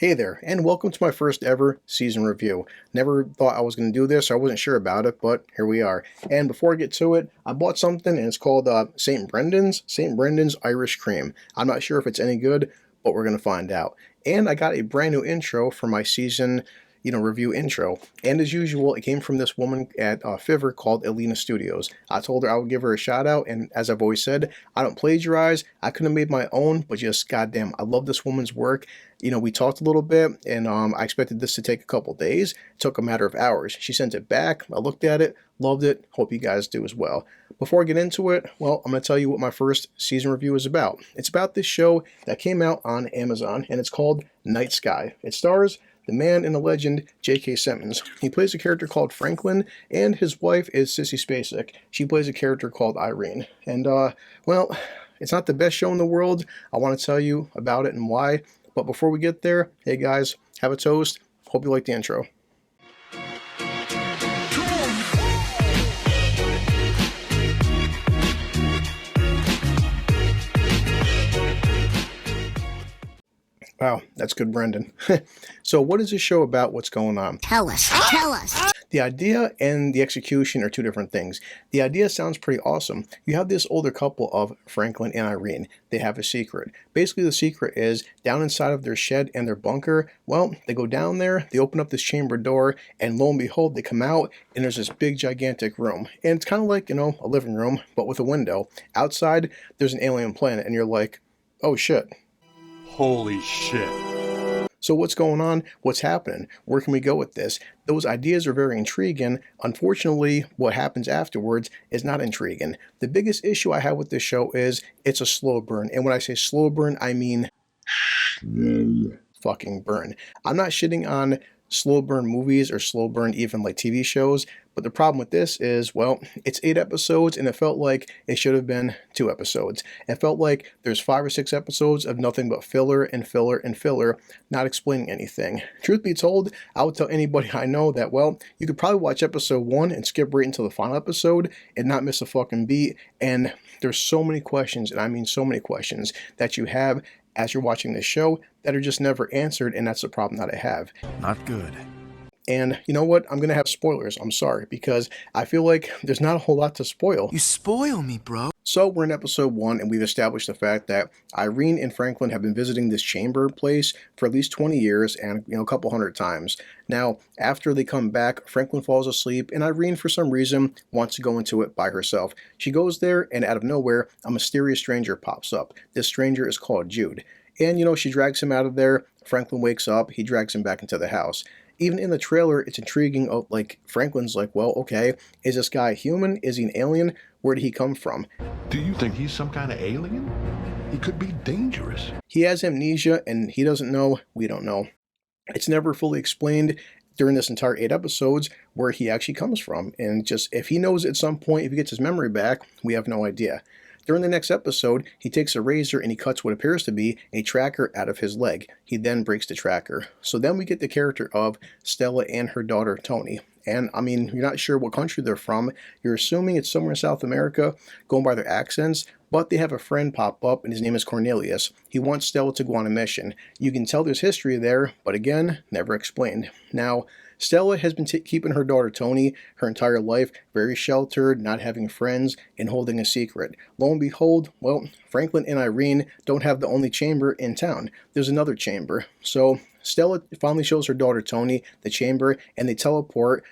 Hey there, and welcome to my first ever season review. Never thought I was going to do this, I wasn't sure about it, but here we are. And before I get to it, I bought something and it's called St. Brendan's Irish Cream. I'm not sure if it's any good, but we're going to find out. And I got a brand new intro for my season review intro. And as usual, it came from this woman at Fiverr called Elena Studios. I told her I would give her a shout out, and as I've always said, I don't plagiarize. I could have made my own, but just goddamn, I love this woman's work. We talked a little bit, and I expected this to take a couple days. It took a matter of hours. She sent it back. I looked at it, loved it. Hope you guys do as well. Before I get into it, well, I'm going to tell you what my first season review is about. It's about this show that came out on Amazon, and it's called Night Sky. It stars the man and the legend, J.K. Simmons. He plays a character called Franklin, and his wife is Sissy Spacek. She plays a character called Irene. And, well, it's not the best show in the world. I want to tell you about it and why. But before we get there, hey guys, have a toast. Hope you like the intro. Wow, that's good, Brendan. So what is this show about? What's going on? Tell us. The idea and the execution are two different things. The idea sounds pretty awesome. You have this older couple of Franklin and Irene. They have a secret. Basically, the secret is down inside of their shed and their bunker. Well, they go down there, they open up this chamber door, and lo and behold, they come out, and there's this big, gigantic room. And it's kind of like, a living room, but with a window. Outside, there's an alien planet, and you're like, oh shit. Holy shit. So what's going on? What's happening? Where can we go with this? Those ideas are very intriguing. Unfortunately, what happens afterwards is not intriguing. The biggest issue I have with this show is it's a slow burn. And when I say slow burn, I mean fucking burn. I'm not shitting on slow burn movies or slow burn even like TV shows, but the problem with this is, well, it's 8 episodes and it felt like it should have been 2 episodes. It felt like there's 5 or 6 episodes of nothing but filler and filler and filler, not explaining anything. Truth be told, I would tell anybody I know that, well, you could probably watch episode 1 and skip right into the final episode and not miss a fucking beat. And there's so many questions, and I mean so many questions, that you have as you're watching this show that are just never answered, and that's the problem that I have. Not good. And you know what? I'm going to have spoilers. I'm sorry, because I feel like there's not a whole lot to spoil. You spoil me, bro. So we're in episode 1, and we've established the fact that Irene and Franklin have been visiting this chamber place for at least 20 years and, a couple hundred times. Now, after they come back, Franklin falls asleep, and Irene, for some reason, wants to go into it by herself. She goes there, and out of nowhere, a mysterious stranger pops up. This stranger is called Jude. And, she drags him out of there. Franklin wakes up. He drags him back into the house. Even in the trailer, it's intriguing. Franklin's like, well, okay, is this guy human? Is he an alien? Where did he come from? Do you think he's some kind of alien? He could be dangerous. He has amnesia, and he doesn't know. We don't know. It's never fully explained during this entire 8 episodes where he actually comes from. And just if he knows at some point, if he gets his memory back, we have no idea. During the next episode, he takes a razor and he cuts what appears to be a tracker out of his leg. He then breaks the tracker. So then we get the character of Stella and her daughter, Tony. And, I mean, you're not sure what country they're from. You're assuming it's somewhere in South America, going by their accents. But they have a friend pop up, and his name is Cornelius. He wants Stella to go on a mission. You can tell there's history there, but again, never explained. Now, Stella has been keeping her daughter Tony her entire life, very sheltered, not having friends, and holding a secret. Lo and behold, well, Franklin and Irene don't have the only chamber in town. There's another chamber. So Stella finally shows her daughter Tony the chamber, and they teleport.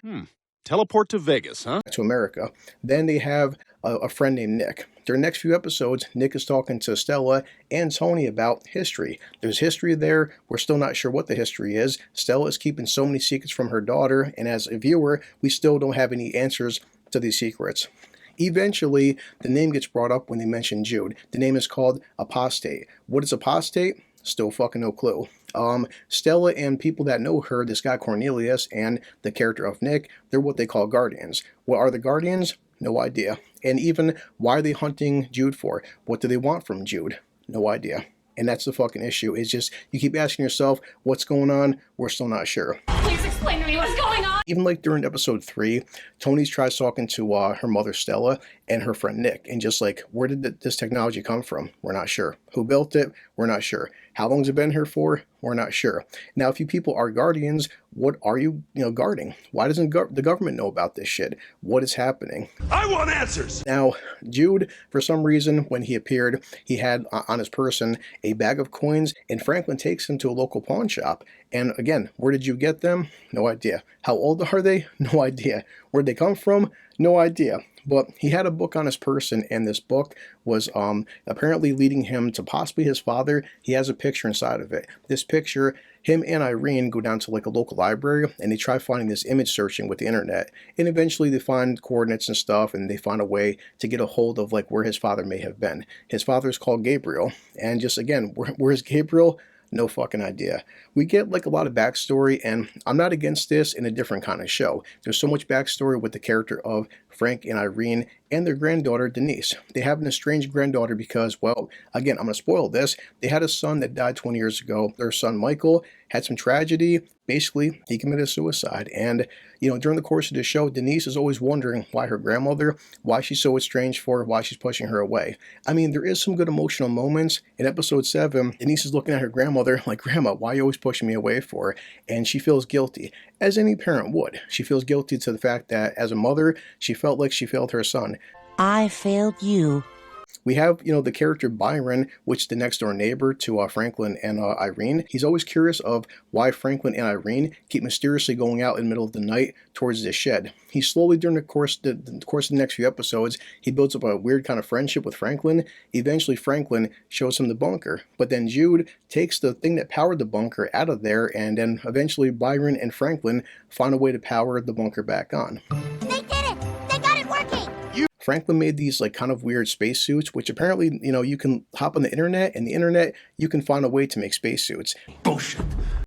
Teleport to Vegas, huh? To America. Then they have a friend named Nick. During the next few episodes, Nick is talking to Stella and Tony about history. There's history there. We're still not sure what the history is. Stella is keeping so many secrets from her daughter, and as a viewer, we still don't have any answers to these secrets. Eventually, the name gets brought up when they mention Jude. The name is called Apostate. What is Apostate? Still fucking no clue. Stella and people that know her, this guy Cornelius and the character of Nick, they're what they call guardians. What are the guardians? No idea. And even, why are they hunting Jude for? What do they want from Jude? No idea. And that's the fucking issue. It's just, you keep asking yourself, what's going on? We're still not sure. Please explain to me what's going on. Even like during episode 3, Tony tries talking to her mother Stella and her friend Nick, and just like, where did this technology come from? We're not sure. Who built it? We're not sure. How long's it been here for? We're not sure. Now, if you people are guardians, what are you, guarding? Why doesn't the government know about this shit? What is happening? I want answers! Now, Jude, for some reason, when he appeared, he had on his person a bag of coins, and Franklin takes him to a local pawn shop. And again, where did you get them? No idea. How old are they? No idea. Where'd they come from? No idea. But he had a book on his person, and this book was apparently leading him to possibly his father. He has a picture inside of it. This picture, him and Irene go down to like a local library, and they try finding this image searching with the internet. And eventually they find coordinates and stuff, and they find a way to get a hold of like where his father may have been. His father is called Gabriel. And just again, where's Gabriel? No fucking idea. We get like a lot of backstory, and I'm not against this in a different kind of show. There's so much backstory with the character of Frank and Irene and their granddaughter Denise. They have an estranged granddaughter because, well, again, I'm going to spoil this. They had a son that died 20 years ago. Their son Michael had some tragedy. Basically, he committed suicide. And, during the course of the show, Denise is always wondering why her grandmother, why she's so estranged for her, why she's pushing her away. I mean, there is some good emotional moments. In episode 7, Denise is looking at her grandmother like, Grandma, why are you always pushing me away for? And she feels guilty, as any parent would. She feels guilty to the fact that as a mother, she felt like she failed her son. I failed you. We have, the character Byron, which is the next door neighbor to Franklin and Irene. He's always curious of why Franklin and Irene keep mysteriously going out in the middle of the night towards this shed. He slowly, during the course of the next few episodes, he builds up a weird kind of friendship with Franklin. Eventually, Franklin shows him the bunker. But then Jude takes the thing that powered the bunker out of there, and then eventually Byron and Franklin find a way to power the bunker back on. They did it! They got it working! Franklin made these like kind of weird spacesuits, which apparently, you can hop on the internet, and the internet, you can find a way to make spacesuits. Bullshit.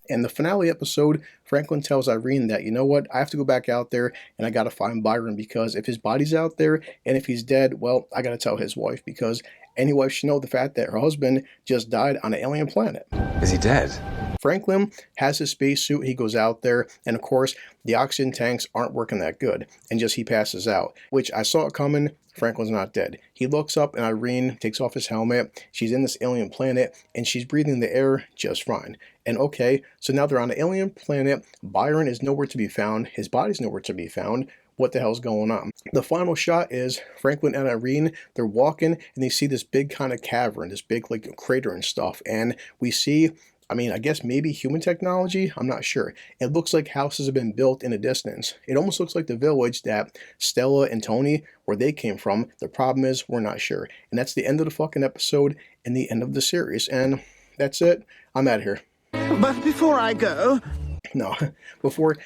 In the finale episode, Franklin tells Irene that, you know what, I have to go back out there and I got to find Byron, because if his body's out there and if he's dead, well, I got to tell his wife, because any wife should know the fact that her husband just died on an alien planet. Is he dead? Franklin has his spacesuit, he goes out there, and of course, the oxygen tanks aren't working that good, and he passes out, which I saw it coming. Franklin's not dead. He looks up, and Irene takes off his helmet. She's in this alien planet, and she's breathing the air just fine. And okay, so now they're on an alien planet. Byron is nowhere to be found. His body's nowhere to be found. What the hell's going on? The final shot is Franklin and Irene, they're walking, and they see this big kind of cavern, this big like crater and stuff, and we see, I guess maybe human technology? I'm not sure. It looks like houses have been built in the distance. It almost looks like the village that Stella and Tony, where they came from. The problem is, we're not sure. And that's the end of the fucking episode and the end of the series. And that's it. I'm out of here. But before I go... No, before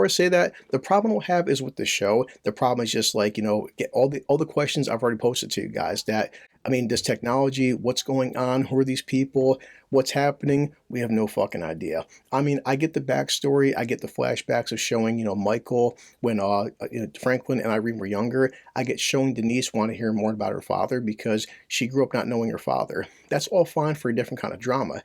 I say that, the problem we'll have is with the show. The problem is just like, get all the questions I've already posted to you guys that, this technology, what's going on? Who are these people? What's happening? We have no fucking idea. I get the backstory. I get the flashbacks of showing, Michael when Franklin and Irene were younger. I get showing Denise want to hear more about her father because she grew up not knowing her father. That's all fine for a different kind of drama.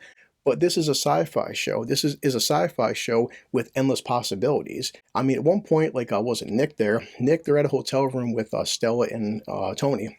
But this is a sci-fi show. This is a sci-fi show with endless possibilities. At one point, wasn't Nick there? Nick, they're at a hotel room with Stella and Tony.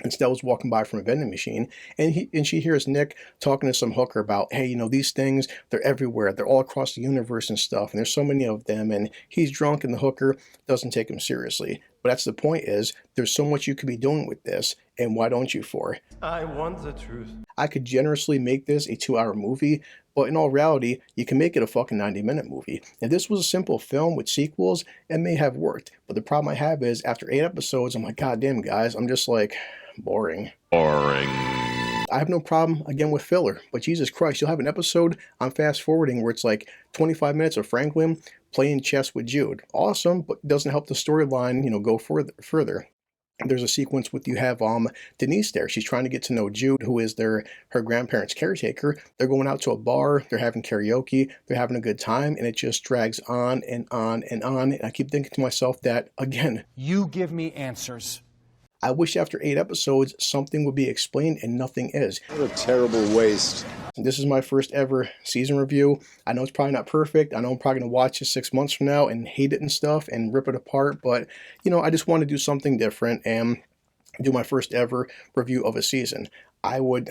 And Stella's walking by from a vending machine, and she hears Nick talking to some hooker about, hey, these things, they're everywhere. They're all across the universe and stuff, and there's so many of them, and he's drunk, and the hooker doesn't take him seriously. But that's the point is, there's so much you could be doing with this, and why don't you for? I want the truth. I could generously make this a 2-hour movie, but in all reality, you can make it a fucking 90-minute movie. If this was a simple film with sequels, it may have worked. But the problem I have is, after 8 episodes, I'm like, God damn, guys, I'm just like, boring. I have no problem, again, with filler, but Jesus Christ, you'll have an episode on fast forwarding where it's like 25 minutes of Franklin playing chess with Jude. Awesome, but doesn't help the storyline, go further. There's a sequence with you have Denise there. She's trying to get to know Jude, who is her grandparents' caretaker. They're going out to a bar. They're having karaoke. They're having a good time, and it just drags on and on and on. And I keep thinking to myself that, again, you give me answers. I wish after 8 episodes, something would be explained, and nothing is. What a terrible waste. This is my first ever season review. I know it's probably not perfect. I know I'm probably going to watch it 6 months from now and hate it and stuff and rip it apart. But, I just want to do something different and do my first ever review of a season. I would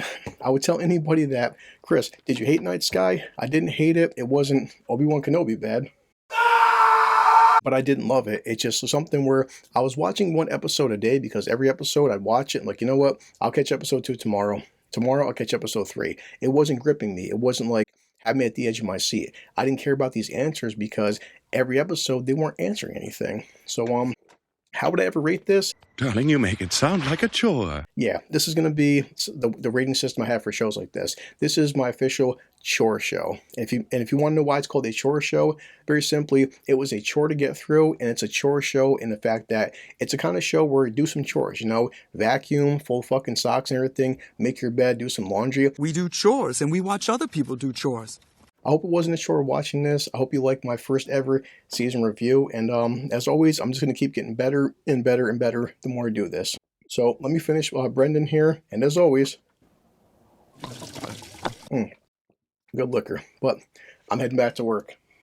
tell anybody that, Chris, did you hate Night Sky? I didn't hate it. It wasn't Obi-Wan Kenobi bad. But I didn't love it. It's just something where I was watching one episode a day because every episode I'd watch it and like, you know what? I'll catch episode 2 tomorrow. Tomorrow I'll catch episode 3. It wasn't gripping me. It wasn't like having me at the edge of my seat. I didn't care about these answers because every episode they weren't answering anything. So how would I ever rate this? Darling, you make it sound like a chore. Yeah, this is going to be the rating system I have for shows like this. This is my official chore show. If you want to know why it's called a chore show, very simply, it was a chore to get through, and it's a chore show in the fact that it's a kind of show where you do some chores, you know, vacuum, full fucking socks and everything, make your bed, do some laundry. We do chores and we watch other people do chores. I hope it wasn't a chore watching this. I hope you liked my first ever season review. And as always, I'm just going to keep getting better and better and better the more I do this. So let me finish Brendan here. And as always, good liquor. But I'm heading back to work.